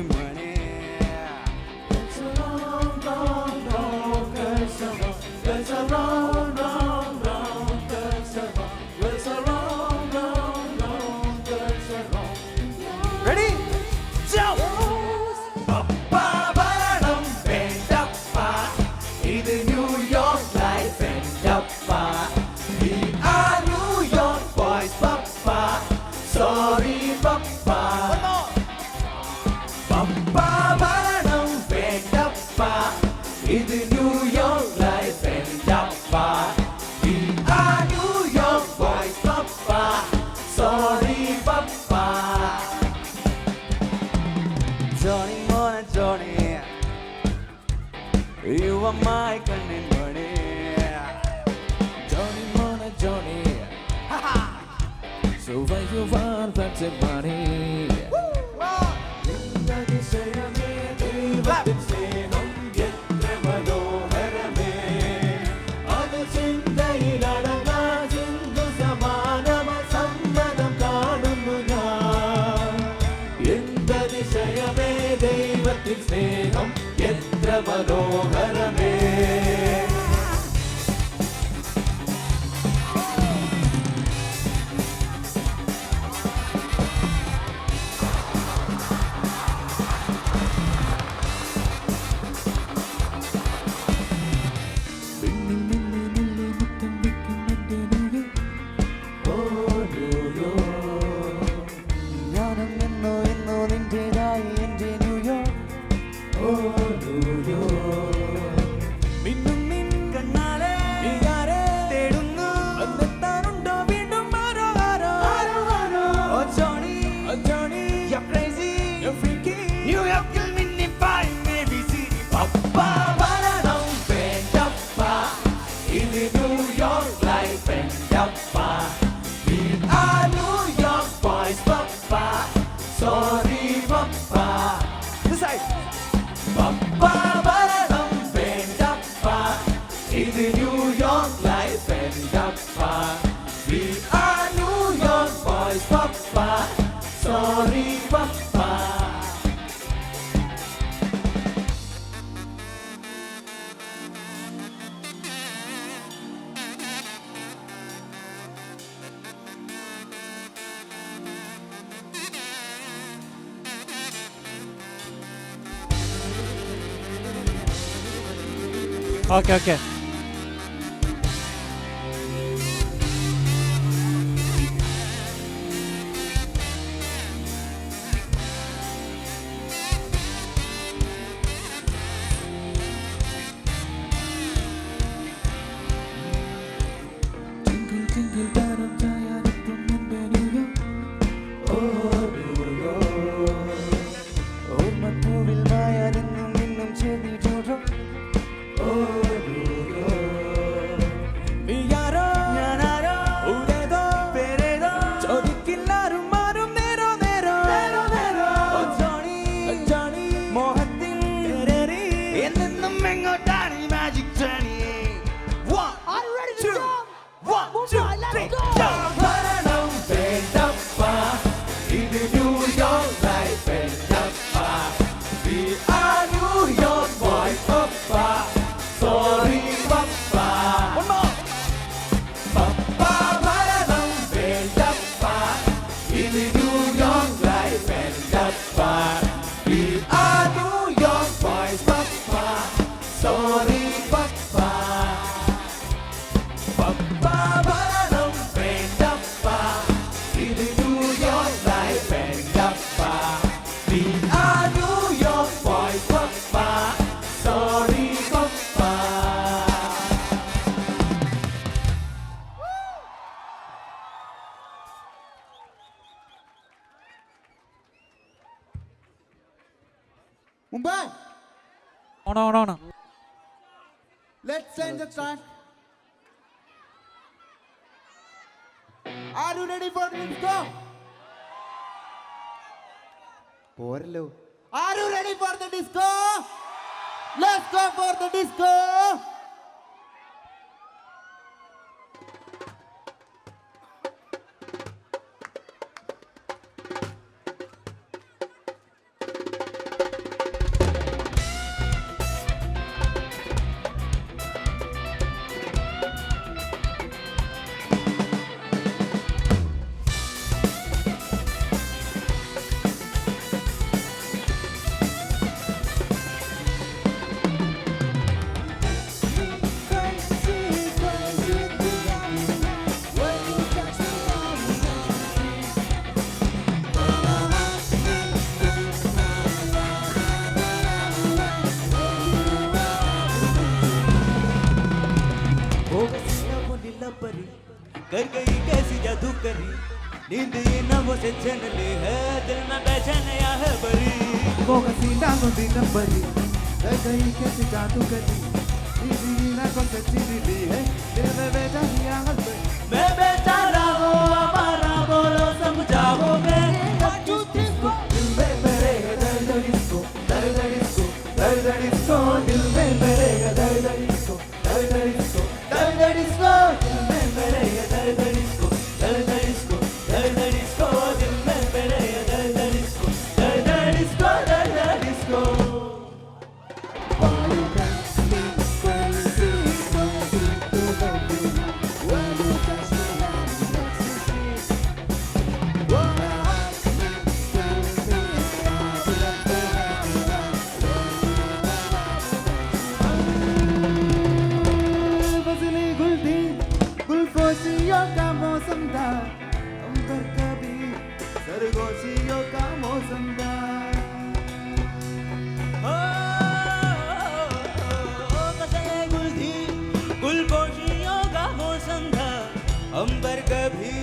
plenty money. It's a long, long, long, it's a long, it's a long, long, long, it's a long, it's a long, long, long, it's a long. Ready? Jump! Pappa varanam vendappa, idu New York life vendappa. We are New York boys, Pappa. Sorry, Pappa. Pappa varanam vendappa, idu New York life vendappa. We are New York boys, Pappa. Sorry, Pappa. Johnny, Mona, Johnny, you are my cunning money. Johnny, Mona, Johnny. So why you want plenty money? നിന്നതിശയമേ ദൈവത്തിൻ സ്നേഹം എത്ര മനോഹരമേ. അത് ചിന്തയിലടങ്ങാ ചിന്തു സമാനമായി സമ്മതം കാണുന്നു ഞാൻ. എന്തതിശയമേ ദൈവത്തിൻ സ്നേഹം എത്ര മനോഹരമേ. ഞാനും എന്നോ എന്നോ നിന്റേതായി എൻ്റെ ന്യൂയോർക്ക്. മിന്നും നിൻ കണ്ണാലെ നീയാരെ തേടുന്നു. അന്നെത്താനുണ്ടോ വീണ്ടും ആരോ ആരോ. Oh Johnny, you're crazy, you're freaky. New Yorkil മിന്നിപ്പായി maybe see. Pappa varanam vendappa, idu New York life vendappa. We are New York boys, Pappa. Sorry, Pappa. This side. Pappa varanam vendappa, idu New York life vendappa. We are New York boys, Pappa. Sorry, Pappa. Okay. Twinkle, twinkle, taram, tayarattum, എൻ്റെ New York. Oh, New York. ഓർമ്മപ്പൂവിൽ മായാതെന്നും നിന്നും ചെവി ചോദ്യം. Oh, New York. നീയാരോ ഞാനാരോ ഊരേതോ പേരേതോ ചോദിക്കില്ലാരും ആരും നേരോ നേരോ. Oh Johnny, മോഹത്തിൻ തേരേറി എന്നെന്നും എങ്ങോട്ടാണ് ഈ magic journey? One, two, 1, 2, 3, jump! varanam vendappa, idu New York life vendappa. We are New York boys, Pappa. Sorry, Pappa. One more. Pappa varanam vendappa, idu New York life vendappa. We are New York boys, Pappa. Sorry, Pappa. Pappa varanam vendappa, idu New York life vendappa. We are New York boys, Pappa. Sorry, Pappa. Mumbai, On. let's change the track. Are you ready for the disco? പോരല്ലോ. Are you ready for the disco? Let's go for the disco. कर गई कैसी जादू करी नींद ये नमों से छन ली है दिल में बेचैन या है बरी को सीना को दी नंबरी कर गई कैसी जादू करी दीदी ना को सच्ची दी है दिल में बेचैन या है बरी मैं बेचारा हूँ हमारा बोलो समझाओ मैं दिल में मेरे दर्द डिस्को दर्द डिस्को दर्द डिस्को दिल में मेरे दर्द डिस्को दर्द डिस्को दर्द डिस्को दिल में मेरे दर्द डिस्को दर्द डिस्को दर्द डिस्को दिल में मेरे दर्द डिस्को दर्द डिस्को दर्द डिस्को सरगोशियों का मौसम था अंबर कभी सरगोशियों का मौसम था गुल थी गुलपोशियों का मौसम था अंबर कभी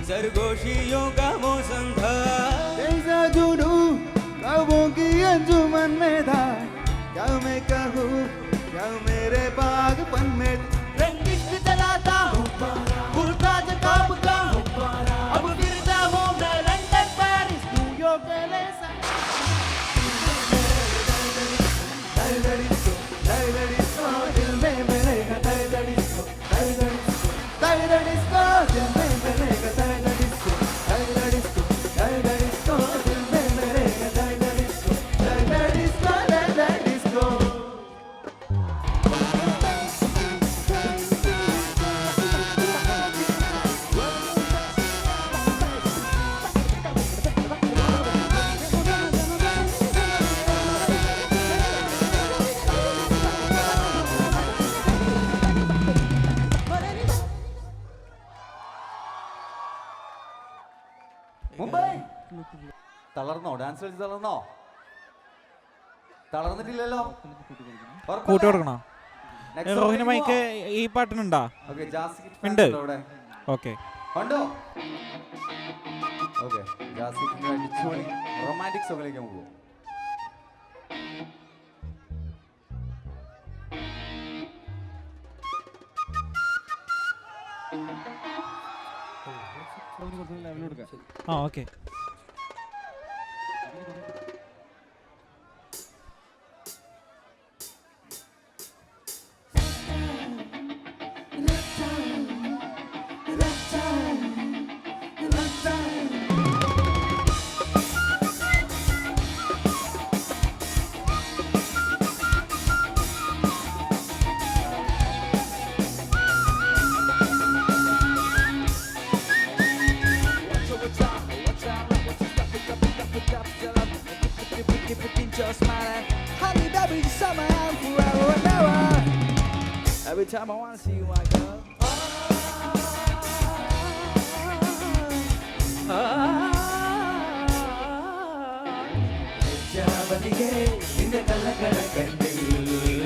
सरगोशियों का मौसम था कैसा जुनू ख्वाबों की अंजुमन में था क्या मैं कहूँ क्या मेरे बागपन में रंजिश चलाता हूँ भूलता जब का अब फिरता हूँ मैं लंदन पेरिस न्यूयॉर्क LA दिल में मेरे दर्द डिस्को दर्द डिस्को दर्द डिस्को दिल में मेरे दर्द डिस्को दर्द डिस्को दर्द डिस्को दिल में मेरे दर्द डिस्को दर्द डिस्को दर्द डिस्को മുംബൈ തളർന്നോ? ഡാൻസ് കളിച്ച് തളർന്നോ? തളർന്നിട്ടില്ലല്ലോ. കൂട്ടി കൊടുക്കണോ? റോഹിന് മൈക്ക് ഈ പാട്ടിനുണ്ടോ? ഉണ്ട്. ഓക്കെ ഉണ്ടോ? ഓക്കെ, ജാസിക്കിന്റെ അടിച്ചുപൊളി റൊമാൻറ്റിക് സോങ്ങിലേക്ക് പോകും. ആ okay. Every time I wanna see you, my girl. ലജ്ജാവതിയേ നിന്റെ കള്ളക്കടക്കണ്ണിൽ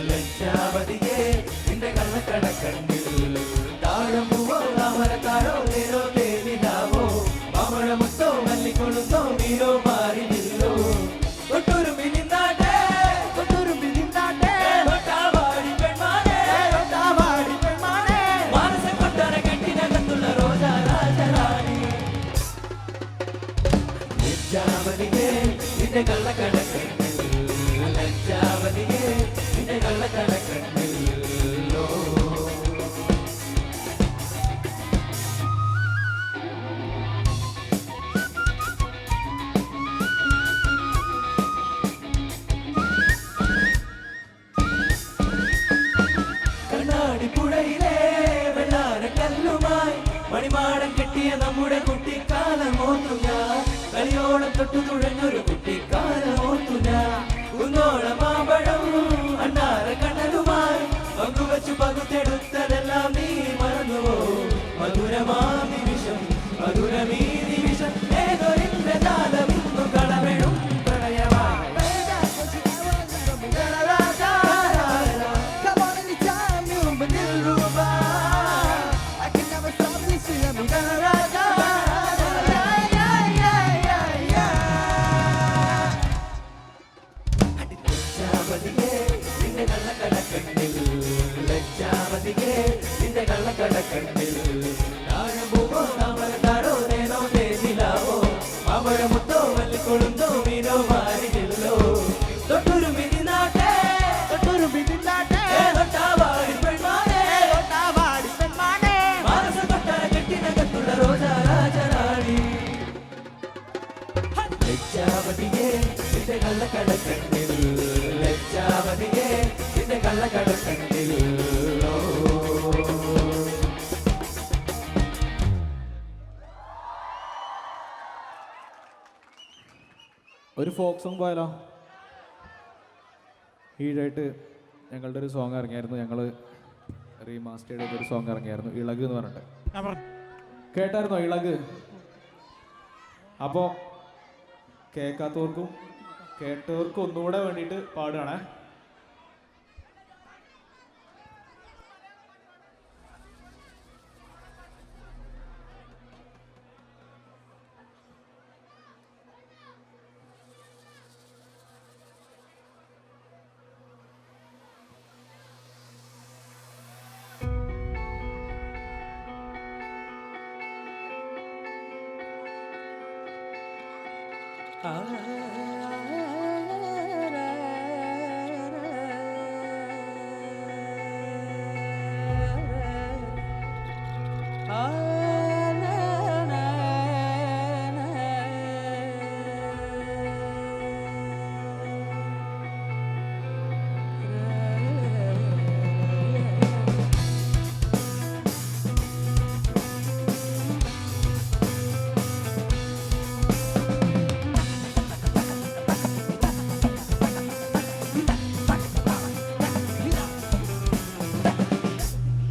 ലജ്ജാവതിയേ നിന്റെ കള്ളക്കടക്കണ്ണിൽ താഴമ്പൂവോ താമരക്കാരോ നേരോ തേനിലാവോ മാമഴമുത്തോ മല്ലിക്കൊളുത്തോ നീരോ മാറിയില്ലോ തൊട്ടുരുമ്പി നിന്നാട്ടെ തൊട്ടുരുമ്പി നിന്നാട്ടെ തൊട്ടാവാടി പെൺമാനേ തൊട്ടാവാടി പെൺമാനേ മാനസ കൊട്ടാര കെട്ടിനകത്തുള്ള റോജ രാജറാണി ലജ്ജാവതിയേ നിന്റെ കള്ളക്കടക്കണ്ണിൽ ലജ്ജാവതിയേ നിന്റെ കള്ളക്കടക്കണ്ണിൽ കണ്ണാടിപ്പുഴയിലെ വെള്ളാരക്കല്ലുമായി മണിമാടം കെട്ടിയ നമ്മുടെ കുട്ടിക്കാലം ഓർത്തു ഞാൻ കളിയോളം തൊട്ടു തുഴഞ്ഞൊരു കുട്ടിക്കാലം ഓർത്തു ഞാൻ കുന്നോളം മാമ്പഴം അണ്ണാര കണ്ണലുമായി പങ്കുവച്ചു പകുത്തെടുത്തതെല്ലാം നീ മറന്നുവോ മധുരമാ നിമിഷം മധുരമീ നിമിഷം ഏതൊരിന്ദ്രജാലം ഇന്നു കളമെഴും പ്രണയമായി Come on anytime, you but Dilruba. I can never stop this feeling. ലജ്ജാവതിയേ നിന്റെ കള്ളക്കടക്കണ്ണിൽ ലജ്ജാവതിയേ നിന്റെ കള്ളക്കടക്കണ്ണിൽ താഴമ്പൂവോ താമരത്താടോ നേനോ തേച്ചിലാവോ മാമ്പഴമുത്തോ വല്ലിക്കൊളുന്തോ മീനോ മാറിയില്ലോ തൊട്ടൊരു മിനിനാട്ടെ തൊട്ടാവാടി പെൺമാനെ മാനസ തൊട്ടാ കെട്ടിനകത്തുള്ള റോജാ രാജറാണി ലജ്ജാവതിയേ നിന്റെ കള്ളക്കടക്കണ്ണിൽ ലജ്ജാവതിയേ നിന്റെ കള്ളക്കടക്കണ്ണിൽ ഒരു ഫോക്ക് സോങ് പോയാലോ? ഈയിടെയായിട്ട് ഞങ്ങളുടെ ഒരു സോങ് ഇറങ്ങിയായിരുന്നു, ഞങ്ങൾ റീമാസ്റ്റേഡ് ചെയ്തൊരു സോങ് ഇറങ്ങിയായിരുന്നു, ഇളക് എന്ന് പറഞ്ഞിട്ട്. കേട്ടായിരുന്നോ ഇളക്? അപ്പോൾ കേൾക്കാത്തവർക്കും കേട്ടവർക്കും ഒന്നുകൂടെ വേണ്ടിയിട്ട് പാടുകയാണേ.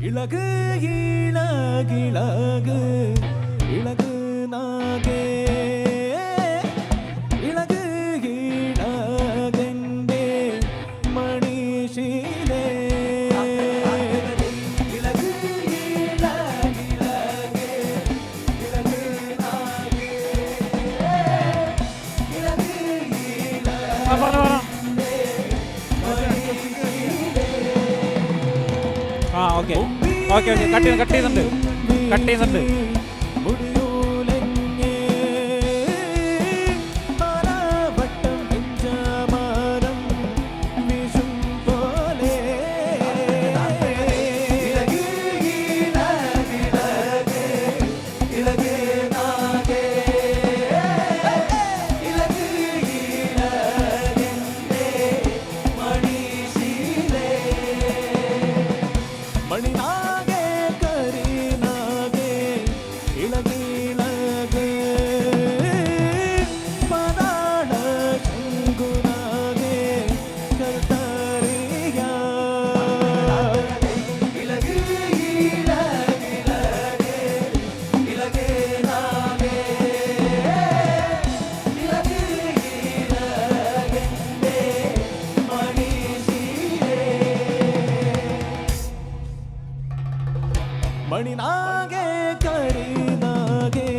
ഇളക് ഇളകിളക് ഇളക് നാഗേ ഇളക് ഇളകന്റെ മണിശീലേ ഇളക് ഇളകിളക് ഇളക് നാഗേ ഇളക് ഓക്കെ ഓക്കെ ഓക്കെ കട്ട് ചെയ്യുന്നുണ്ട്. മണിനാഗേ കരീനാഗേ ഇളകിളക് പതാള ശങ്കുനാഗേ കർത്തറിയ ഇളക് ഇളകിളക് ഇളകേ നാഗേ ഇളക് ഇളകന്റെ മണിശീലേ മണിനാഗേ കരീനാഗേ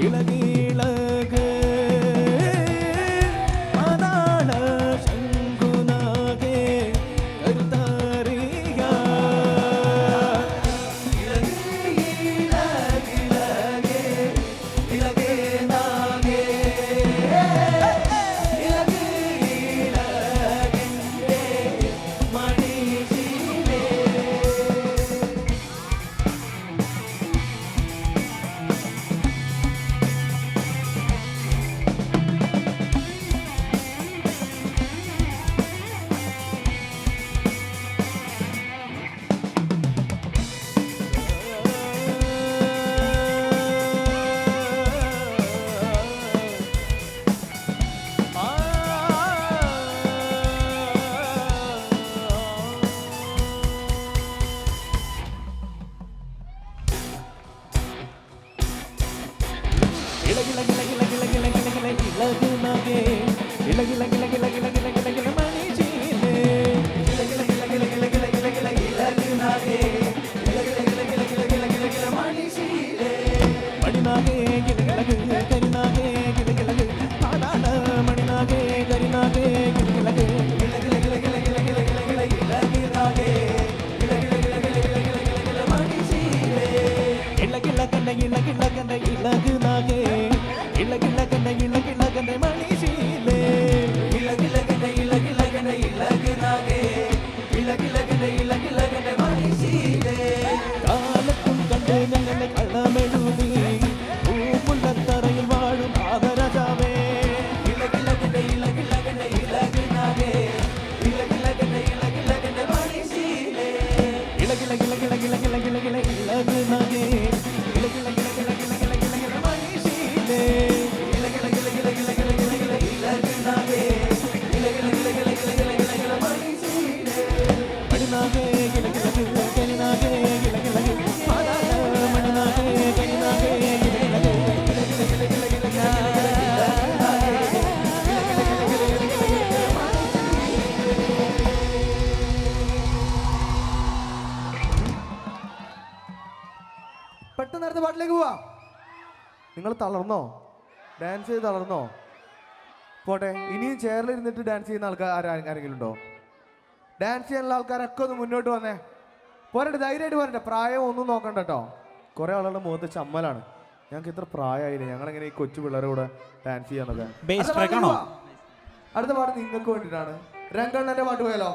ഇളകിളക് പതാള ശങ്കുനാഗേ കരുത്തറിയ ഇളക് ഇളകിളക് ഇളകേ നാഗേ ഇളക് ഇളകന്റെ മണിശീലേ മണിനാഗേ നിങ്ങൾ തളർന്നോ? ഡാൻസ് ചെയ്ത് തളർന്നോ? പോട്ടെ, ഇനിയും ചെയറിലിരുന്നിട്ട് ഡാൻസ് ചെയ്യുന്ന ആൾക്കാർ ആരെങ്കിലും ഉണ്ടോ? ഡാൻസ് ചെയ്യാനുള്ള ആൾക്കാരൊക്കെ ഒന്ന് മുന്നോട്ട് വന്നേ. പോരട്ടെ, ധൈര്യമായിട്ട് പോരട്ടെ. പ്രായം ഒന്നും നോക്കണ്ട കേട്ടോ. കുറേ ആളുകളുടെ മുഖത്ത് ചമ്മലാണ്. ഞങ്ങൾക്ക് ഇത്ര പ്രായമായില്ല, ഞങ്ങളെങ്ങനെ ഈ കൊച്ചു പിള്ളേരുടെ കൂടെ ഡാൻസ് ചെയ്യാന്നൊക്കെ. അടുത്ത പാട്ട് നിങ്ങൾക്ക് വേണ്ടിയിട്ടാണ്. രംഗണ്ണന്റെ പാട്ട് പോയാലോ?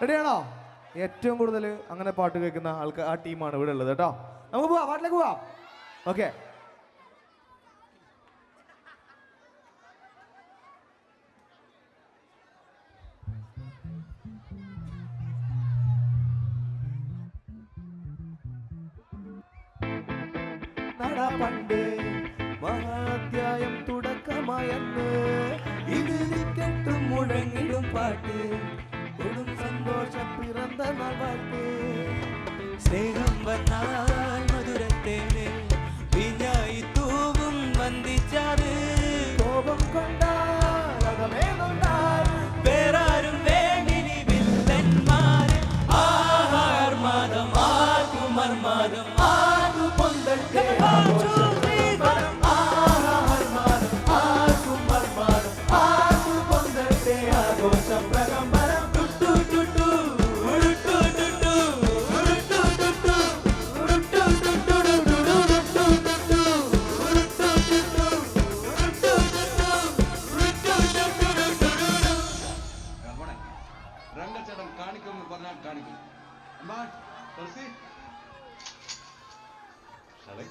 റെഡിയാണോ? ഏറ്റവും കൂടുതൽ അങ്ങനെ പാട്ട് കേൾക്കുന്ന ആൾക്കാർ ആ ടീമാണ് ഇവിടെ ഉള്ളത് കേട്ടോ. നമുക്ക് പോവാം, പാട്ടിലേക്ക് പോവാം. ഓക്കെ. പണ്ട് മഹാധ്യായം തുടക്കമായെന്ന് ഇത് കെട്ടും മുഴങ്ങിടും പാട്ട് കൊടും സന്തോഷം പിറന്ന പാട്ട്. സ്നേഹം വന്നാൽ മധുരത്തേന് വിഞ്ഞായി തൂവും വന്ദിച്ചാറ് കോപം കൊണ്ടാൽ അകമേ കൊണ്ടാൽ വേറാരും വേണ്ടിനി വില്ലന്മാര് ആഹാർമാദം ആർക്കും മർമാദം ആർക്കും പൊന്തട്ടെ ആഘോഷം പ്രകമ്പരം ടുട്ടു ടുട്ടു ഉരുട്ടു ടുട്ടു ഉരുട്ടു ടുട്ടു ഉരുട്ടു ടുട്ടു ഉരുട്ടു ടുട്ടു ഉരുട്ടു ടുട്ടു ഉരുട്ടു ടുട്ടു ഉരുട്ടു ടുട്ടു. രംഗച്ചേട്ടൻ കാണിക്കുമെന്ന് പറഞ്ഞാൽ കാണിക്കും. തുളസി ഷളേ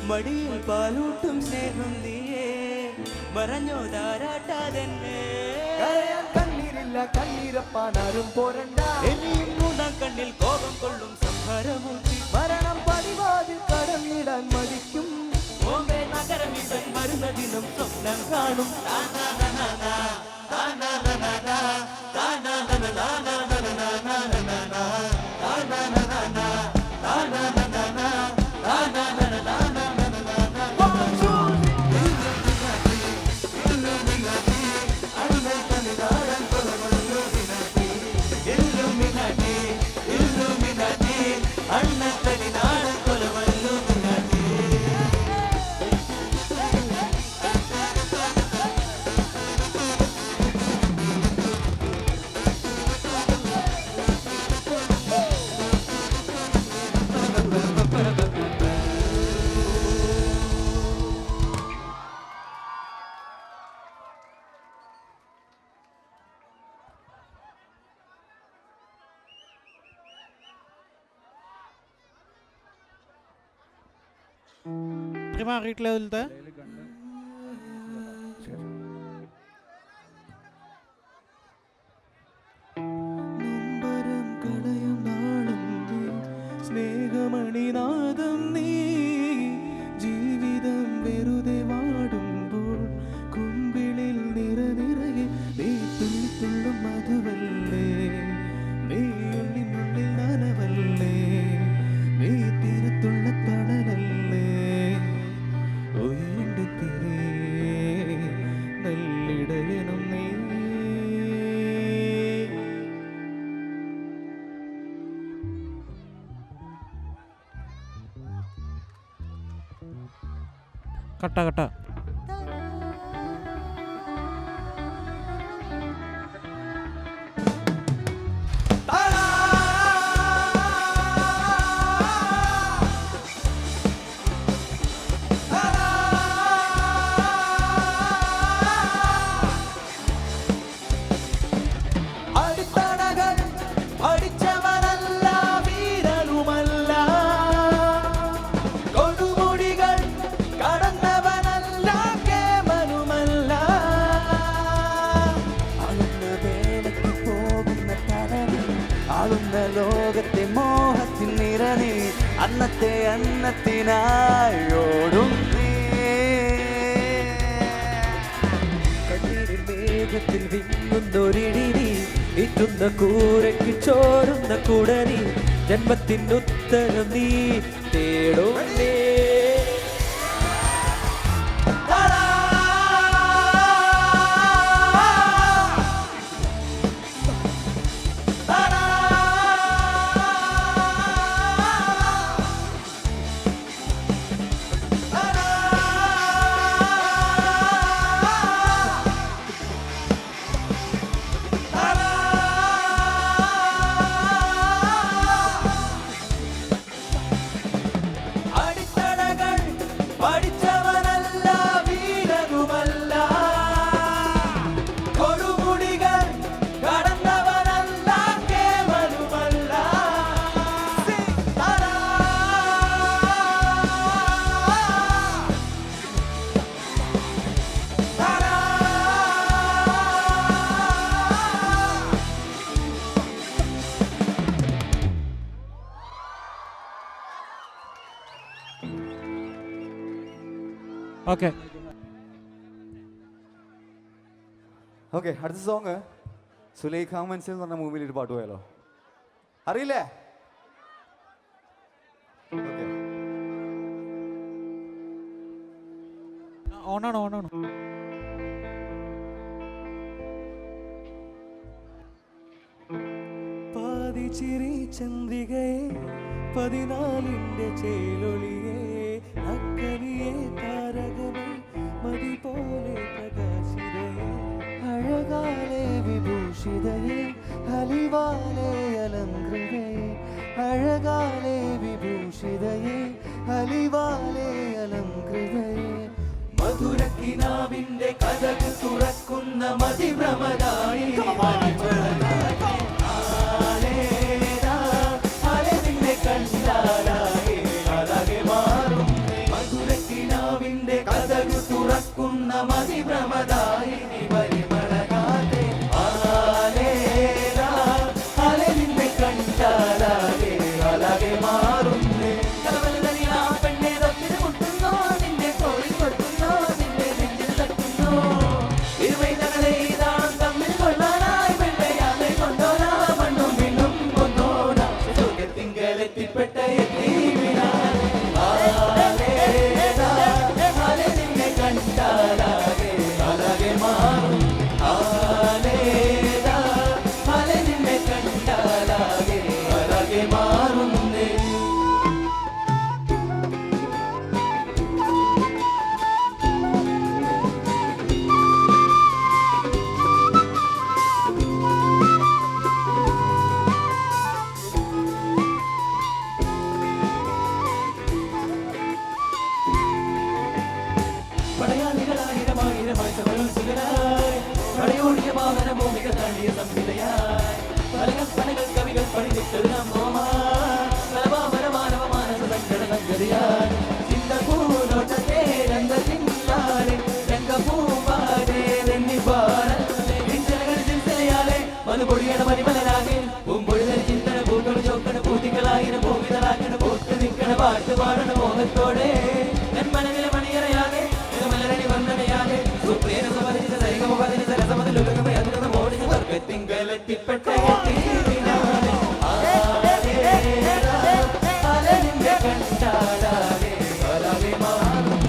മടിയിൽ പാലൂട്ടും സ്നേഹം നീയേ മറഞ്ഞോ താരാട്ടാതെന്നെ. കണ്ണീരില്ല കണ്ണീരപ്പാനാരും പോരണ്ട. ഇനിയും മൂന്നാം കണ്ണിൽ കോപം കൊള്ളും സംഹാരമൂർത്തി മരണം പതിവാതിൽ കടന്നിടാൻ മടിക്കും. ബോംബെ നഗരം ഇതൻ വരുന്ന ദിനം സ്വപ്നം കാണും. മാറിയിട്ടില്ല അതിലത്തെ സ്നേഹമണിനാദം നീ ജീവിതം വെറുതെ വാടുമ്പോൾ കുമ്പിളിൽ നിറയെ നീ തുള്ളിത്തുള്ളും മധുവല്ലേ, നീ ഉള്ളിനുള്ളിൽ നനവല്ലേ, നീ തീരത്തുള്ള തണലല്ലേ, ഉയന്റെ തിരേ നല്ലിടയനും നീ. കട്ട കട്ട കൊടുമുടികൾ കടന്നവനല്ല ആളുന്ന ലോകത്തെ മോഹത്തിൽ നിറനീ അന്നത്തെ അന്നത്തിനായി ഓടുന്നേ കണ്ണീരിൽ മേഘത്തിൽ വിങ്ങുന്നൊരിടിനി ഇറ്റുന്ന കൂരയ്ക്ക് ചോരുന്ന കുടരി ജന്മത്തിനുത്തരം നീ തേടുന്നേ ഓക്കെ ഓക്കെ, അടുത്ത സോങ് സുലൈഖ മൻസിൽ എന്ന് പറഞ്ഞ മൂവിയിൽ ഒരു പാട്ട് പോയാലോ? അറിയില്ലേ? ഓണാണ് ഓണാണ്. പാതിച്ചിരി ചന്ദ്രികയെ 14ന്റെ ചേലൊളിയെ അക്കനിയെ താരകമേ മതി പോലെ പ്രകാശിതയെ അഴകാലെ വിഭൂഷിതയെ അലിവാലെ അലങ്കൃതയെ അഴകാലെ വിഭൂഷിതയെ അലിവാലെ അലങ്കൃതയെ മധുരക്കിനാവിന്റെ കഥക് തുറക്കുന്ന മതിഭ്രമദായി മധുരക്കിനാവിന്റെ കഥക് തുറക്കുന്ന മതിഭ്രമദായിനി പരിമളകാതെ നിന്നെ കണ്ടാലാകെ അലകെ മാറുന്നേ പെണ്ണെ തൊട്ടിന് മുട്ടുന്നോ നിന്റെ കോഴി കൊട്ടുന്നോ നിന്റെ നെഞ്ചിൽ തട്ടുന്നോ ഇരുവൈതകളെ ഇതാണ് തമ്മിൽ കൊള്ളാനായി വെള്ളയാതെ കൊണ്ടോനാ മണ്ണും വിണ്ണും കൊണ്ടോനാ ചോദ്യത്തിങ്കലെത്തിപ്പെട്ട നിന്നെ കണ്ടാലാകെ അലകെ മാറും നിന്നെ കണ്ടാലാകെ അലകെ മാറുന്നേ പടയാളികളായിരമായിരമായി സമരോത്സുകരായി പടയോടിയ വാഹന ഭൂമിക താണ്ടിയ സംഹിതയായി പലകൾ കവികൾ പണിതിട്ടൊരു നവമാനവ മാനസ സങ്കട സംഗതിയായി ചിന്തപൂലോട്ടത്തെ രംഗത്തിന്നാലെ രംഗപൂവാരെ ചിന്തകൾ ചിന്തയാലെ മധുപൊടിയുടെ പരിമലരാകെ പൂമ്പൊഴുതൽ ചിന്തന പൂക്കൾ ചോക്കണ പൂതികളായിര ഭൂമിതലാക്കണ പൂത്ത് നിൽക്കണ പാട്ട് പാടണ മോഹത്തോടെ മനനിലെ മണിയറയാകെ മലരണി വന്ദനയാകെ സുപ്രിയന സമരിച്ച സരിഗമപതിനി സരസമതിലുലകമേ അതുകഥ മോടിച്ച വർഗത്തിങ്കലെത്തിപ്പെട്ട നിന്നെ കണ്ടാലാകെ അലകെ മാറും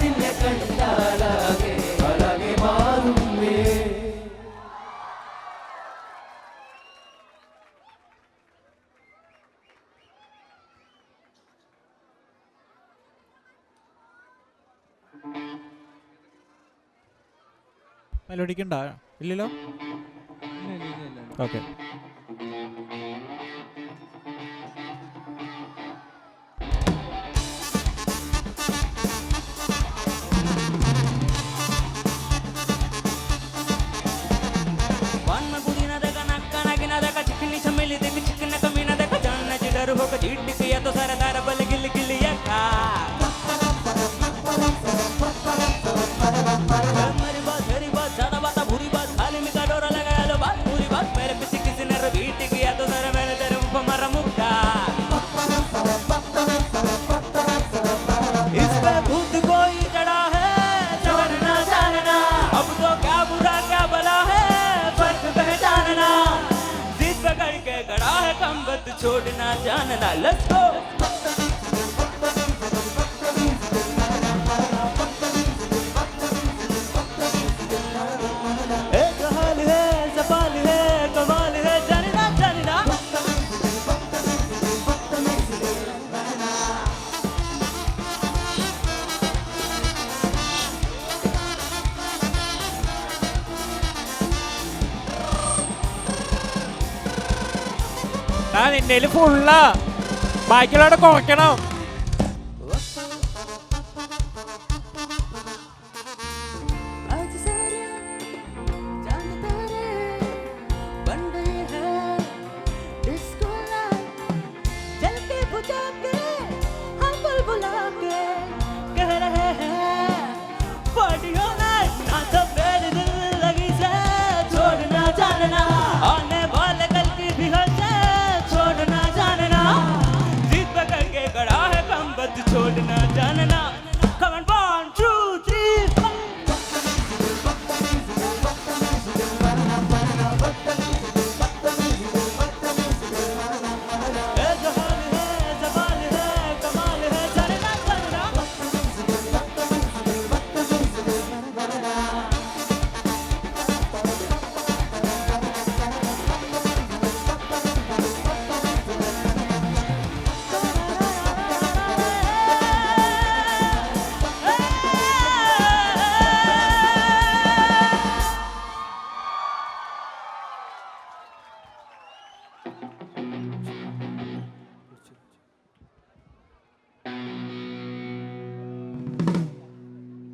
നിന്നെ കണ്ടാലാകെ അലകെ മാറുന്നേ. മെലോഡിക്കണ്ട ഇല്ലല്ലോ? ഓക്കെ. छोड़ना जानना let's go एक हाल है सवाल है कमाल है जानना जानना നിന്റെ ഫുള്ളാ ബാക്കിയുള്ളവിടെ കുറയ്ക്കണം आज सारे चांद तारे बन गए हैं डिस्को लाइट जल के बुझा के हम बुलबुला के कह रहे हैं पार्टी हो नाइट ना तो मेरे दिल लगी से छोड़ना जानना आने वाले कल की भी हो से छोड़ना जानना जीत पकड़ के खड़ा है कम बद छोड़ना जानना Come on, 1, 2, 3, 4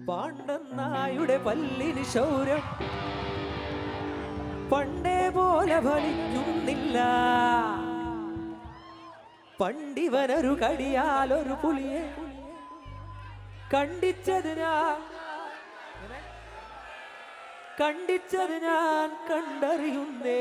പാണ്ഡനായുടെ പല്ലിന് ശൗര്യം പണ്ടേ പോലെ ഫലിക്കുന്നില്ല പണ്ടിവനൊരു കടിയാലൊരു പുലിയെ കണ്ടിച്ചത് ഞാൻ കണ്ടറിയുന്നേ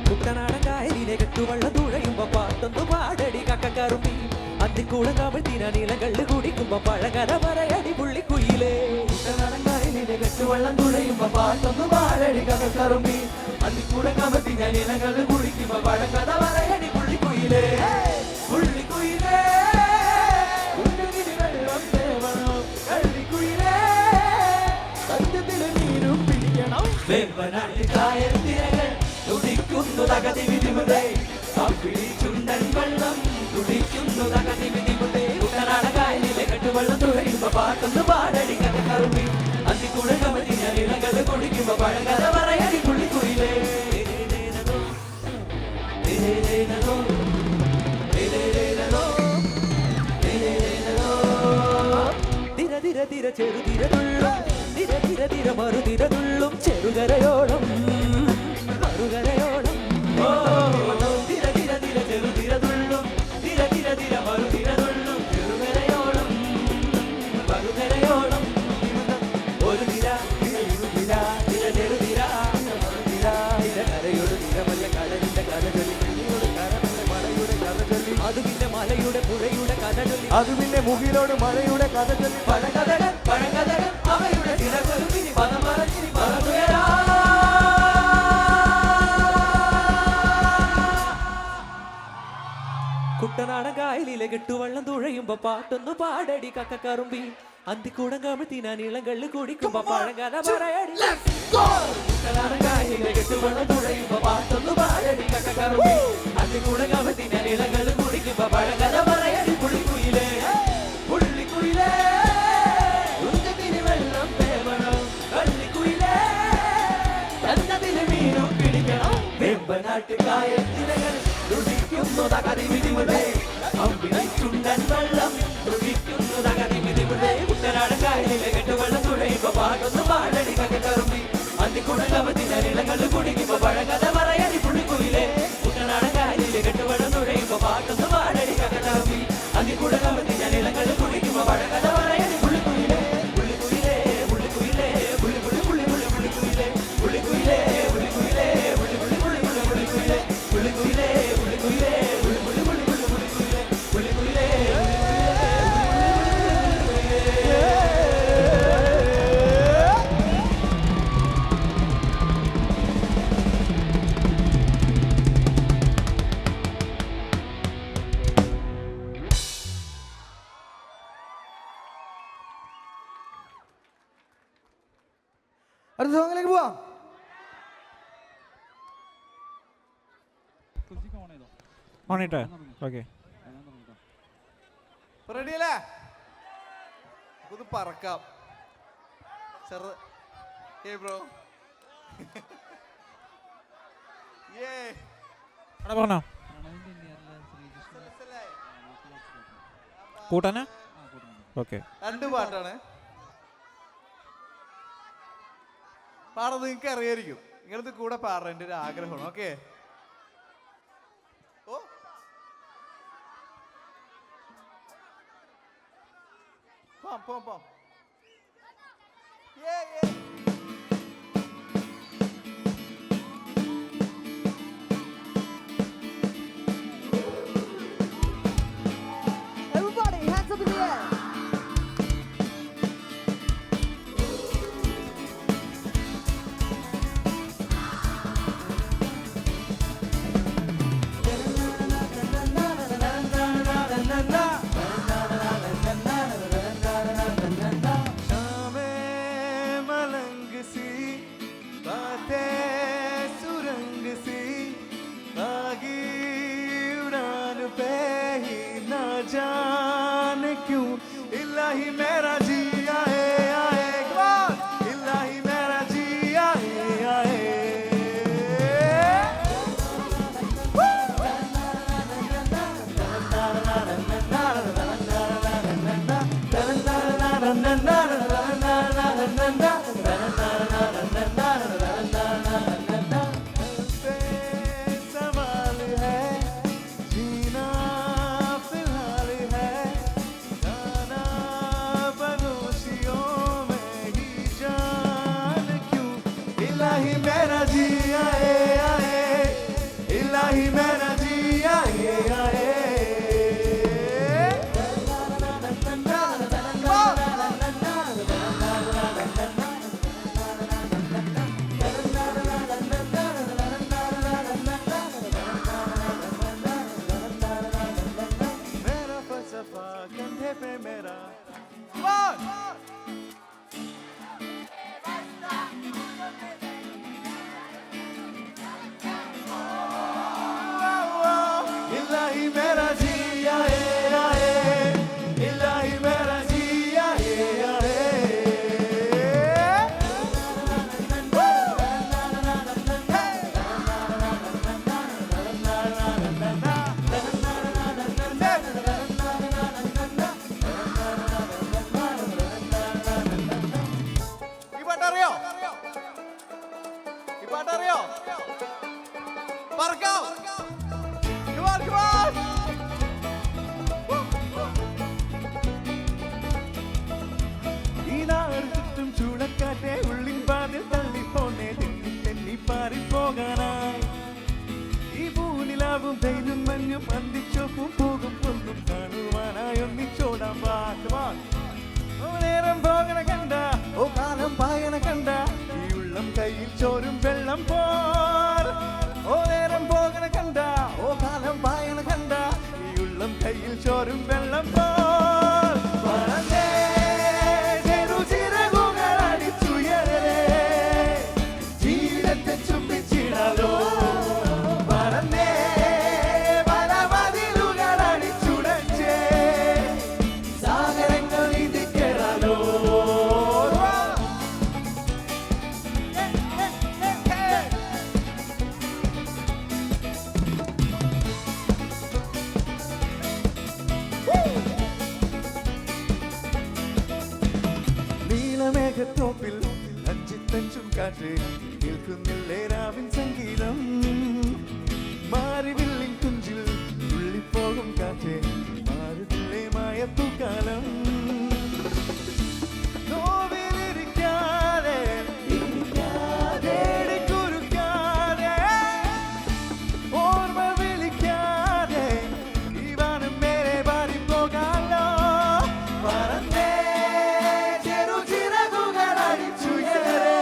കുട്ടനാടൻ കെട്ടുവള്ളം തുഴയുമ്പോ പാട്ടൊന്നു പാടടി കക്കറുമ്പി അന്തിക്കൂടെ കമിഴ്ത്തിന നീളങ്കള്ള് കുടിക്കുമ്പോ പഴകര പറയടി പുള്ളിക്കുയിലേ കുട്ടനാടൻ കായലിലെ കെട്ടുവള്ളം തുഴയുമ്പോ പാട്ടൊന്നു പാടടി കക്കറുമ്പി അന്തിക്കൂടെ കമിഴ്ത്തിന നീളങ്കള്ള് കുടിക്കുമ്പോ പഴകര പറയടി പുള്ളിക്കുയിലേ പുള്ളിക്കുയിലേ വെള്ളം തേവണം കള്ളിക്കുയിലേ സത്യത്തില് നീരും പിടിക്കണം വെമ്പനാട്ട് കായൽ തിരകൾ തുടിക്കുന്നു തകതി വിധിമുതേ അപ്പിളി ചുണ്ടൻ വെള്ളം തുടിക്കുന്നു തകതി വിധിമുതേ കുട്ടനാടൻ കായലിലെ കെട്ടുവള്ളം തുഴയുമ്പോ പാട്ടൊന്ന് പാടടി കറുമ്പി അന്തിക്കൂടെ കമതി ഞാൻ ഇളകൾ കുടിക്കുമ്പോ പഴകര പറയടി പുള്ളിക്കുയിലേ തിര തിര തിര ചെറുതിരതുള്ളും തിര തിര തിര മറുതിരതുള്ളും ചെറുകരയോളം മറുകരയോളം തിര തിര തിര ചെറുതിരതുള്ളും തിര തിര തിര മറുതിരതുള്ളും ചെറുകരയോളം മറുകരയോളം ഒരു തിര തിര തിര ചെറുതിര തിര തിര കരയോട് തിരമല്ല കടലിന്റെ കഥ ചൊല്ലി മലയുടെ കഥ ചൊല്ലി അത് പിന്നെ മലയുടെ പുഴയുടെ കഥ ചൊല്ലി അത് പിന്നെ മുകിലോട് മഴയുടെ കഥ ചൊല്ലി പഴങ്കഥകൾ അവയുടെ തിരക്കൊരുമിനി പദം പറഞ്ഞിനി പറന്നുയരാ കുട്ടനാടൻ കായലിലെ കെട്ടുവള്ളം തുഴയുമ്പോ പാട്ടൊന്നു പാടടി കക്കറുമ്പി അന്തിക്കൂടം കമിഴ്ത്തിന നീളങ്കള്ള് കുടിക്കുമ്പോ പഴങ്കഥ പറയടി കുട്ടനാടൻ കായലിലെ കെട്ടുവള്ളം തുഴയുമ്പോ പാട്ടൊന്നു പാടടി കക്കറുമ്പി അന്തിക്കൂടം കമിഴ്ത്തിന നീളങ്കള്ള് കുടിക്കുമ്പോ പഴങ്കഥ പറയടി പുള്ളിക്കുയിലേ പുള്ളിക്കുയിലേ ഉച്ചത്തിന് വെള്ളം തേവണം കള്ളിക്കുയിലേ തന്നതിന് മീനും പിടിക്കണം വെമ്പനാട്ട് കായൽ തിരകൾ തുടിക്കുന്നു തകതി വിധിമുതേ അമ്പിളി ചുണ്ടൻ വെള്ളം തുടിക്കുന്നു തകതി വിധിമുതേ കുട്ടനാടൻ കായലിലെ കെട്ടുവള്ളം തുഴയുമ്പോ പാട്ടൊന്ന് പാടടി കറുമ്പി അന്തിക്കൂടെ കമത്തി നിളങ്ങൾ കുടിക്കുമ്പോ പഴകഥ പറയടി പുള്ളിക്കുയിലേ കുട്ടനാടൻ കായലിലെ കെട്ടുവള്ളം തുഴയുമ്പോ പാട്ടൊന്ന് പാടടി കറുമ്പി അന്തിക്കൂടെ കമത്തി നിളങ്ങൾ കുടിക്കുമ്പോ പഴകഥ പറയടി പുള്ളിക്കുയിലേ പുള്ളിക്കുയിലേ പുള്ളിക്കുയിലേ പുള്ളി പുള്ളി പുള്ളി പുള്ളി പുള്ളിക്കുയിലേ പുള്ളിക്കുയിലേ പുള്ളിക്കുയിലേ പുള്ളി പുള്ളി പുള്ളി പുള്ളി പുള്ളിക്കുയിലേ പുള്ളിക്കുയിലേ പുള്ളിക്കുയിലേ പുള്ളി പുള്ളി പുള്ളി പുള്ളി ഓണിട്ടെ ഓക്കെ റെഡി അല്ലേ? ഒന്ന് പറക്കാം. ചെറു ബ്രോ പറഞ്ഞോ കൂട്ടാനാ ഓക്കെ. 2 പാട്ടാണ് പാടുന്നത്. നിങ്ങൾക്ക് അറിയായിരിക്കും. നിങ്ങളത് കൂടെ പാടാൻ എൻ്റെ ഒരു ആഗ്രഹമാണ്. ഓക്കെ ഓ പോം Everybody, hands up in the air. जाने क्यों इलाही मेरा जी आए आए इलाही मेरा जी आए आए सवाल है जीना फिलहाल है गाना बदोशियों में ही जान क्यों इलाही मेरा जी आए आए इलाही मेरा जी आए आए मेरा फलसफा कंधे पे मेरा इलाही मेरा जी आए आए इलाही मेरा जी आए आए ഈ പാട്ടറിയോ പറക്കാം Come on, come on! ഈ നാട് ചുറ്റും ചൂടക്കാറ്റെ ഉള്ളിൻ പാതിൽ തള്ളിപ്പോന്നെ തെന്നി തെന്നി പാറിപ്പോകാനായി ഈ പൂനിലാവും വെയിലും മഞ്ഞും അന്തിച്ചോപ്പും പോകും ഒന്നും കാണുവാനായി ഒന്നിച്ചോടാൻ പാട്ടുവാൻ നേരം പോകണ കണ്ട ഓ കാലം പായണ കണ്ട ഈ ഉള്ളം കയ്യിൽ ചോരും വെള്ളം പോൽ ഓ നേരം പോകണ കണ്ട ഓ കാലം പായണ കണ്ട ഈ ഉള്ളം കയ്യിൽ ചോരും വെള്ളം പോൽ പറന്നേ ചെറുചിറകുകൾ അടിച്ചുയരേ ജീവിതത്തെ ചുംബിച്ചിടാലോ പറന്നേ പല മതിലുകൾ അടിച്ചുടച്ചേ സാഗരങ്ങൾ ഇതിക്കേറാലോ നീലമേഘത്തോപ്പിൽ അഞ്ചിത്തഞ്ചും കാറ്റ് കേൾക്കുന്നില്ലേ രാവിൻ സംഗീതം മാറിവില്ലിൻ കുഞ്ചിൽ തുള്ളിപ്പോകും കാറ്റ് മാറുന്നില്ലേ മായത്തൂക്കാലം നോവിലിരിക്കാതെ തേടിക്കുരുക്കാതെ ഓർമ്മ വിളിക്കാതെ ഈ വാനം മേലെ പാറിപ്പോകാലോ പറന്നേ ചെറുചിറകുകൾ അടിച്ചുയരേ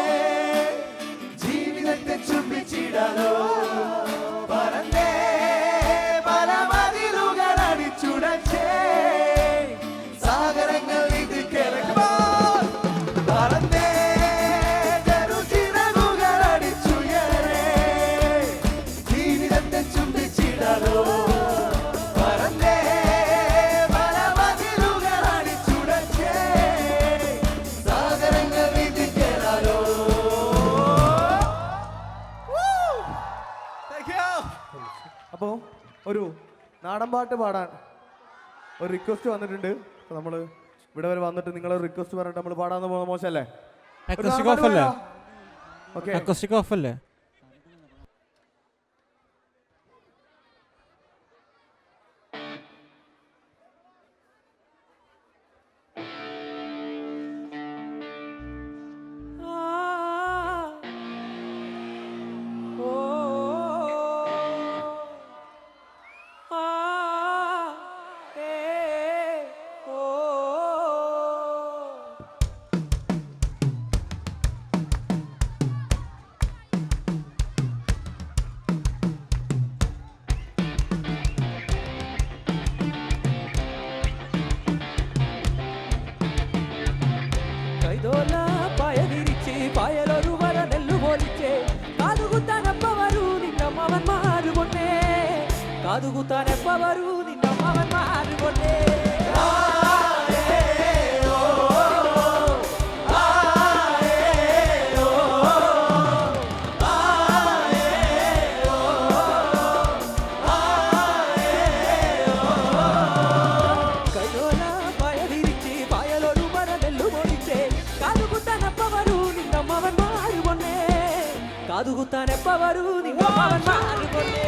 അപ്പോൾ ഒരു നാടൻ പാട്ട് പാടാൻ ഒരു റിക്വസ്റ്റ് വന്നിട്ടുണ്ട്. അപ്പോൾ നമ്മൾ ഇവിടെ വരെ വന്നിട്ട് നിങ്ങളെ റിക്വസ്റ്റ് പറഞ്ഞിട്ട് നമ്മൾ പാടാന്ന് പോകുന്ന മോശമല്ലേ? അക്കോസ്റ്റിക് ഓഫ് അല്ലേ? ഓക്കെ, അക്കോസ്റ്റിക് ഓഫ് അല്ലേ? കൈതോല പായ വിരിച്ച് പായലൊരു വര നെല്ലു പോലിച്ച് കാതുകുത്താനെപ്പ വരൂ നിന്നമ്മവൻ മാറുകൊണ്ടേ കാതുകുത്താനെപ്പ വരൂ നിന്നമ്മവൻ മാറുകൊണ്ടേ കാതുകുത്താനെപ്പ വരൂ നിന്നമ്മവൻ മാറുകൊണ്ടേ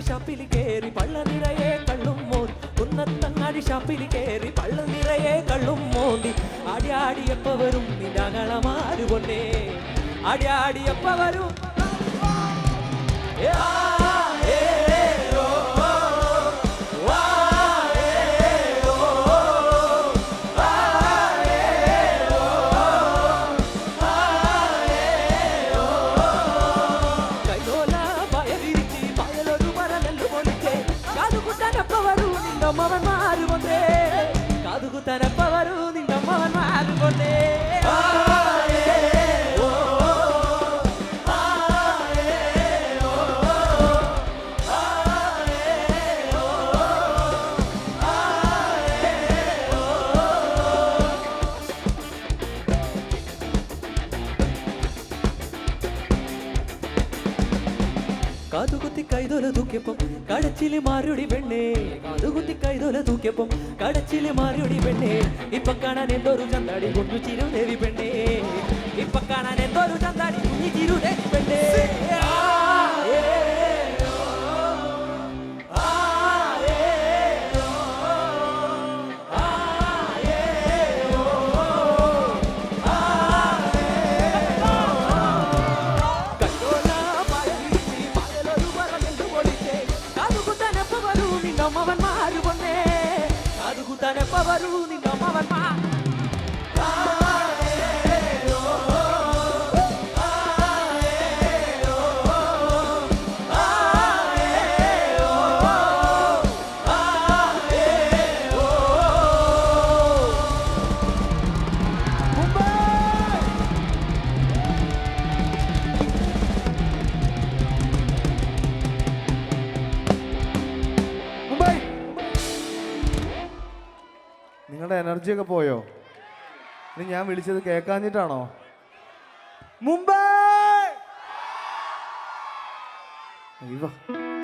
ഷാപ്പിൽ കേറി പള്ള നിറയെ കള്ളും മോന്തി കുന്നത്തങ്ങാടി ഷാപ്പിൽ കേറി പള്ള നിറയെ കള്ളും മോന്തി ആടിയാടിയപ്പ വരും നിന്നകളമാരുകൊണ്ടേ ആടിയാടിയപ്പ വരും നിന്നമ്മവൻ മാറുകൊണ്ടേ കാതുകുത്താനെപ്പ വരൂ നിന്നമ്മവൻ മാറുകൊണ്ടേ കാതുകുത്തി കൈതൊല തൂക്കിയപ്പം കടച്ചില് മാറിയൊടി പെണ്ണേ കാതുകുത്തി കൈതൊല തൂക്കിയപ്പം കടച്ചില് മാറിയൊടി പെണ്ണേ ഇപ്പൊ കാണാൻ എന്തൊരു ചന്താടി കുഞ്ഞു ചിരുദേവി പെണ്ണേ ഇപ്പൊ കാണാൻ എന്തൊരു ചന്താടി കുഞ്ഞു ചിരുദേവി പെണ്ണേ നിന്നമ്മവൻ മാറുകൊണ്ടേ കാതുകുത്താനെപ്പ വരൂ നിന്നമ്മവൻ നിങ്ങളുടെ എനർജി ഒക്കെ പോയോ? ഇനി ഞാൻ വിളിച്ചത് കേൾക്കാഞ്ഞിട്ടാണോ? മുംബൈ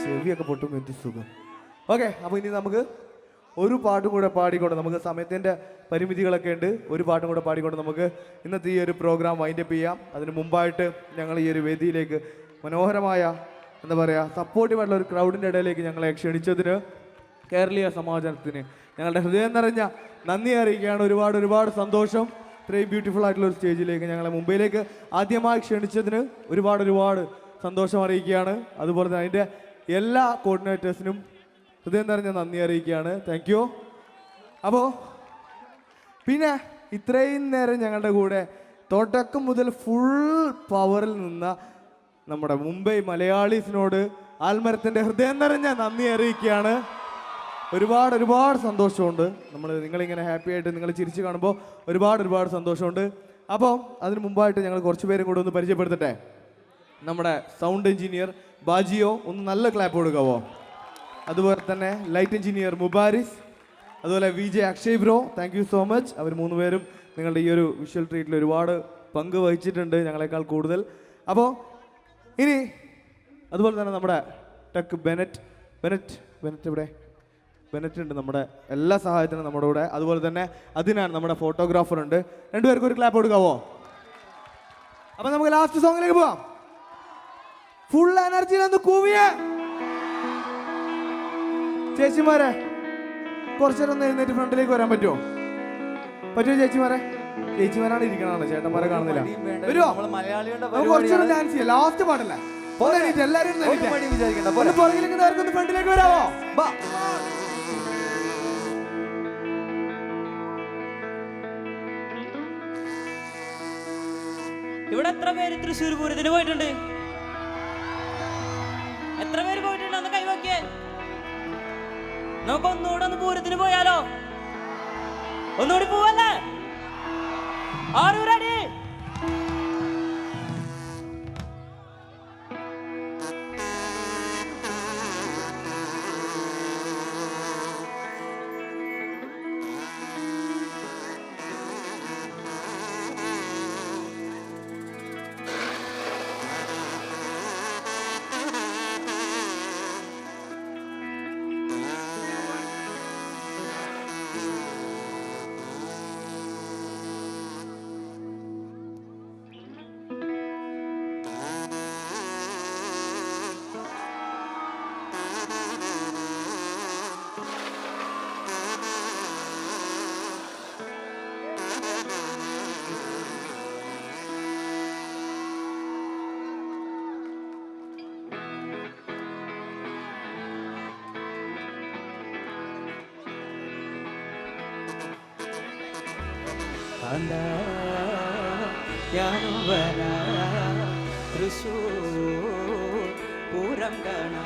ചെവിയൊക്കെ പൊട്ടും എന്ത് സുഖം. ഓക്കെ, അപ്പോൾ ഇനി നമുക്ക് ഒരു പാട്ടും കൂടെ പാടിക്കൊണ്ട് നമുക്ക് സമയത്തിൻ്റെ പരിമിതികളൊക്കെ ഉണ്ട്. ഒരു പാട്ടും കൂടെ പാടിക്കൊണ്ട് നമുക്ക് ഇന്നത്തെ ഈ ഒരു പ്രോഗ്രാം വൈൻഡപ്പ് ചെയ്യാം. അതിന് മുമ്പായിട്ട് ഞങ്ങൾ ഈ ഒരു വേദിയിലേക്ക് മനോഹരമായ എന്താ പറയുക സപ്പോർട്ടീവായിട്ടുള്ള ഒരു ക്രൗഡിൻ്റെ ഇടയിലേക്ക് ഞങ്ങളെ ക്ഷണിച്ചതിന് കേരളീയ സമാജത്തിന് ഞങ്ങളുടെ ഹൃദയം നിറഞ്ഞ നന്ദി അറിയിക്കുകയാണ്. ഒരുപാട് സന്തോഷം. ഇത്രയും ബ്യൂട്ടിഫുൾ ആയിട്ടുള്ള ഒരു സ്റ്റേജിലേക്ക് ഞങ്ങളെ മുംബൈയിലേക്ക് ആദ്യമായി ക്ഷണിച്ചതിന് ഒരുപാട് സന്തോഷം അറിയിക്കുകയാണ്. അതുപോലെ തന്നെ അതിൻ്റെ എല്ലാ കോർഡിനേറ്റേഴ്സിനും ഹൃദയം നിറഞ്ഞ നന്ദി അറിയിക്കുകയാണ്. Thank you. അപ്പോൾ പിന്നെ ഇത്രയും നേരം ഞങ്ങളുടെ കൂടെ തുടക്കം മുതൽ ഫുൾ പവറിൽ നിന്ന നമ്മുടെ മുംബൈ മലയാളീസിനോട് ആൽമരത്തിൻ്റെ ഹൃദയം നിറഞ്ഞ നന്ദി അറിയിക്കുകയാണ്. ഒരുപാട് സന്തോഷമുണ്ട്. നിങ്ങളിങ്ങനെ ഹാപ്പി ആയിട്ട് നിങ്ങൾ ചിരിച്ച് കാണുമ്പോൾ ഒരുപാട് സന്തോഷമുണ്ട്. അപ്പോൾ അതിന് മുമ്പായിട്ട് ഞങ്ങൾ കുറച്ച് പേരും കൂടെ ഒന്ന് പരിചയപ്പെടുത്തട്ടെ. നമ്മുടെ സൗണ്ട് എഞ്ചിനീയർ ബാജിയോ, ഒന്ന് നല്ല ക്ലാപ്പ് കൊടുക്കാവോ? അതുപോലെ തന്നെ ലൈറ്റ് എഞ്ചിനീയർ മുബാരിസ്, അതുപോലെ VJ Akshay bro, thank you so much. അവർ 3 പേരും നിങ്ങളുടെ ഈ ഒരു വിഷ്വൽ ട്രീറ്റിൽ ഒരുപാട് പങ്ക് വഹിച്ചിട്ടുണ്ട്, ഞങ്ങളെക്കാൾ കൂടുതൽ. അപ്പോൾ ഇനി അതുപോലെ തന്നെ നമ്മുടെ ടെക് ബെനറ്റ് ഇവിടെ ബെനറ്റ് ഉണ്ട്, നമ്മുടെ എല്ലാ സഹായത്തിനും നമ്മുടെ കൂടെ. അതുപോലെ തന്നെ അതിനാണ് നമ്മുടെ ഫോട്ടോഗ്രാഫർ ഉണ്ട്. 2 പേർക്കും ഒരു ക്ലാപ്പ് കൊടുക്കാവോ? അപ്പം നമുക്ക് ലാസ്റ്റ് സോങ്ങിലേക്ക് പോവാം. ഫുൾ എനർജിയിലൊന്ന് കൂവിയ ചേച്ചിമാരെ, കുറച്ചേരം ഒന്ന് എഴുന്നേറ്റ് ഫ്രണ്ടിലേക്ക് വരാൻ പറ്റുമോ? ചേച്ചിമാരാണ് ഇരിക്കണതാണ്, ചേട്ടന്മാരെ കാണുന്നില്ല. വരുമോ? നമുക്ക് കുറച്ചേരം ഡാൻസ് ചെയ്യാം. ലാസ്റ്റ് പാടല്ല, എല്ലാവരും പുറകിലേക്ക് ഫ്രണ്ടിലേക്ക് വരാമോ? ഇവിടെ എത്ര പേര് തൃശ്ശൂർ പൂരത്തിന് പോയിട്ടുണ്ട്? എത്ര പേര് പോയിട്ടുണ്ട്? ഒന്ന് കൈവക്കിയേ. നമുക്ക് ഒന്നുകൂടെ ഒന്ന് പൂരത്തിന് പോയാലോ? ഒന്നുകൂടി പോവല്ലേ? ആരൂരടി ഞാനും വരാ തൃശ്ശൂർ പൂരം കാണാ.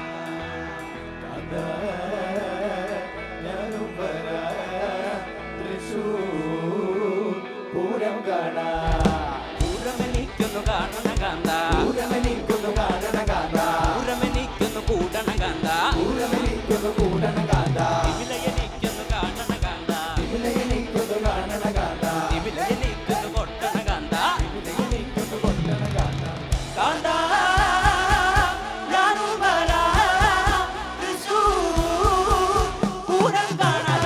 ഞാനും വരാ തൃശ്ശൂർ പൂരം കാണാ. പൂരമെനിക്കൊന്നു കാണണ കാന്ത, പൂരമെനിക്കൊന്നു കാണണ കാന്ത, പൂരമെനിക്കൊന്നു കൂടണ കാന്ത, പൂരമെനിക്കൊന്നു കൂടണ കാന്ത, ഇവിലെനിക്കൊന്നു കാണണ കാന്ത, ഇവിടെയെനിക്കൊന്നു കാണണ കാന്ത, ഇവിലെനിക്കൊന്നു കൊട്ടണ കാന്ത, ഇവിടെയെനിക്കൊന്നു കൊട്ടണ കാന്ത. കാന്ത ഞാനും വരാ തൃശ്ശൂർ പൂരം കാണാ.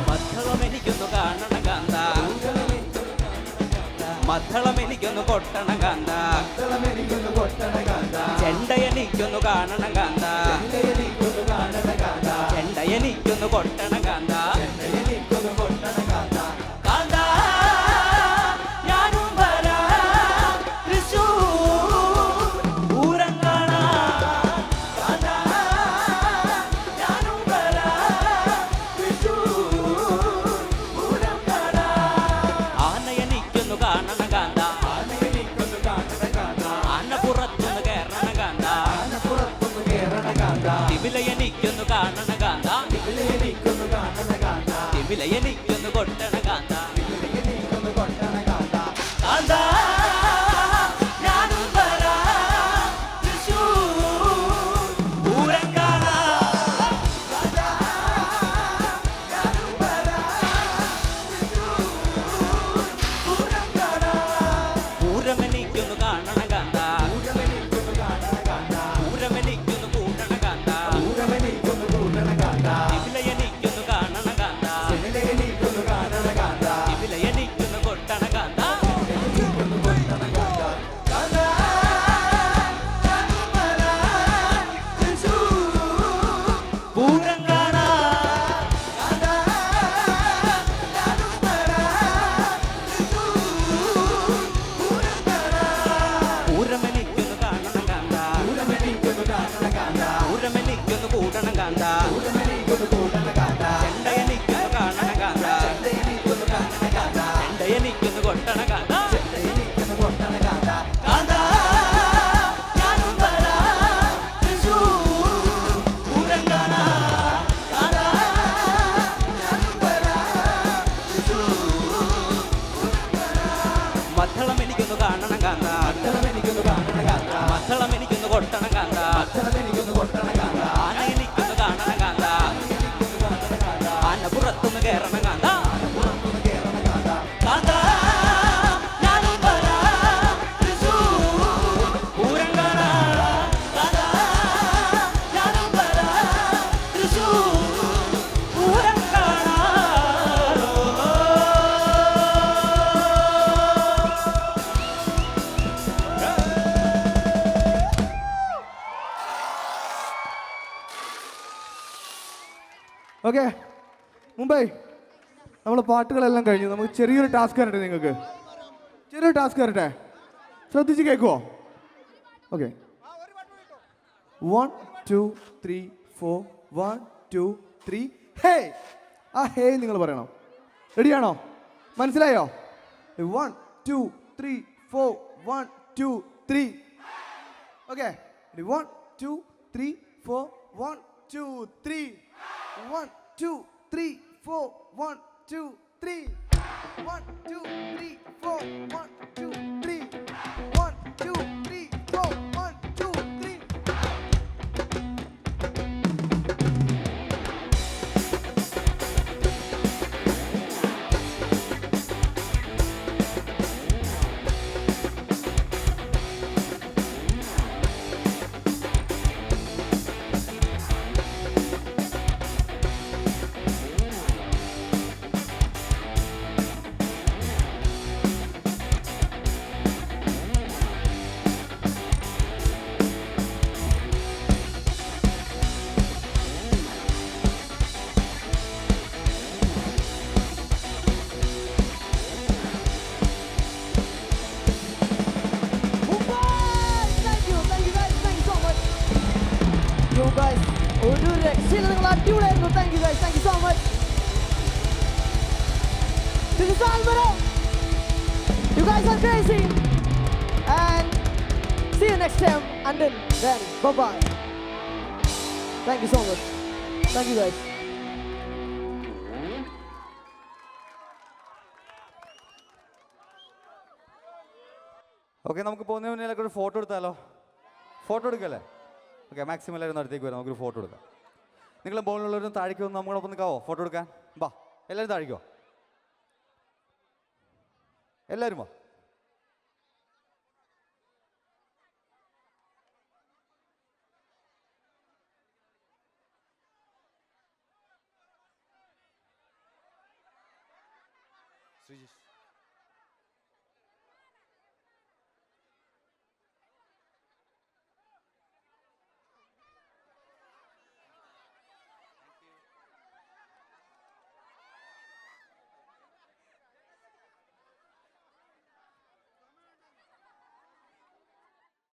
മദ്ദളമെനിക്കൊന്നു കാണണ കാന്ത, മദ്ദളമെനിക്കൊന്നു കൊട്ടണ കാന്ത, എനിക്കൊന്നു കൊട്ടണ കാന്ത, ചെണ്ടയെനിക്കൊന്നു കാണണ കാന്ത, എനിക്കൊന്നു കാണണ കാന്ത, ചെണ്ടയെനിക്കൊന്നു കൊട്ടണ കാന്ത, എനിക്കൊന്നു കൊട്ടണ കാന്ത. കാന്ത ഞാനും വരാ തൃശ്ശൂർ പൂരം കാണാ. കാന്ത ഞാനും വരാ തൃശ്ശൂർ പൂരം കാണാ. ആനയെനിക്കൊന്നു കാണണ കാന്ത, എനിക്കൊന്നു കാണണ കാന്ത, ആനപ്പുറത്തൊന്ന് കേറണ കാന്ത, പുറത്തൊന്നു കേറണ കാന്ത, തിമിലയെനിക്കൊന്നു കാണണ കാന്ത, എനിക്കൊന്നു കാണണ കാന്ത, തിമിലയെനിക്കൊന്നു കൊട്ടണ കാന്ത, എനിക്കൊന്നു കൊട്ടണ കാന്ത. കാന്ത ഞാനും വരാ തൃശ്ശൂർ പൂരം കാണാ. പൂരമെനിക്കൊന്നു കാണണ കാന്ത, പൂരമെനിക്കൊന്നു കൂടണ കാന്ത, എനിക്കൊന്നു കൂട്ടണ കാന്ത, തിമിലയെനിക്കൊന്നു കാണണ കാന്ത, എനിക്കൊന്നു കാണണ കാന്ത, തിമിലയെനിക്കൊന്നു കൊട്ടണ കാന്ത. എനിക്കൊന്നു കൊട്ടണ കാന്ത. പൂരം കാണാ. പൂരമെനിക്കൊന്നു കാണണ കാന്ത, എനിക്കൊന്നു കാണണ കാന്ത, പൂരമെനിക്കൊന്നു കൂടണ കാന്ത, എനിക്കൊന്നു കൂട്ടണ കാന്ത, ചെണ്ടയെനിക്കൊന്നു കാണണ കാന്ത, എനിക്കൊന്നു കാണണ കാന്ത, ചെണ്ടയെനിക്കൊന്നു കൊട്ടണ കാന്ത. എനിക്കൊന്നു ഓക്കെ മുംബൈ നമ്മൾ പാട്ടുകളെല്ലാം കഴിഞ്ഞു. നമുക്ക് ചെറിയൊരു ടാസ്ക് തരട്ടെ നിങ്ങൾക്ക്? ചെറിയൊരു ടാസ്ക് തരട്ടെ, ശ്രദ്ധിച്ച് കേൾക്കുമോ? ഓക്കെ 1 2 3 4 1 2 3 ഹേ. ആ ഹേ നിങ്ങൾ പറയണം. റെഡിയാണോ? മനസ്സിലായോ? 1 2 3 4 1 2 3. ഓക്കെ 1 2 3 4 1 2 3 1 2 3 4 1 2 3 1 2 3 4 1 2 3 1 2 3 4 1 2 3. ഒരു രക്ഷയില്ല, നിങ്ങൾ അടിപൊളിയായിരുന്നു. Thank you guys, thank you so much. This is Alvaro. You guys are crazy. And see you next time. Until then, bye bye. Thank you so much. Thank you guys. Okay, നമുക്ക് പോകുന്നതിന് മുന്നേ ഒരു photo എടുത്താലോ? Photo എടുക്കല്ലേ? Okay, maximum എല്ലാവരും അടുത്തേക്ക് വരാം, നമുക്കൊരു ഫോട്ടോ എടുക്കാം. നിങ്ങൾ ബോളിലുള്ളവരും താഴേക്ക് വന്ന് നമ്മളൊപ്പം നിൽക്കാവോ ഫോട്ടോ എടുക്കാൻ? വാ, എല്ലാവരും താഴേക്കോ, എല്ലാവരും വാ. ശ്രീജിഷ്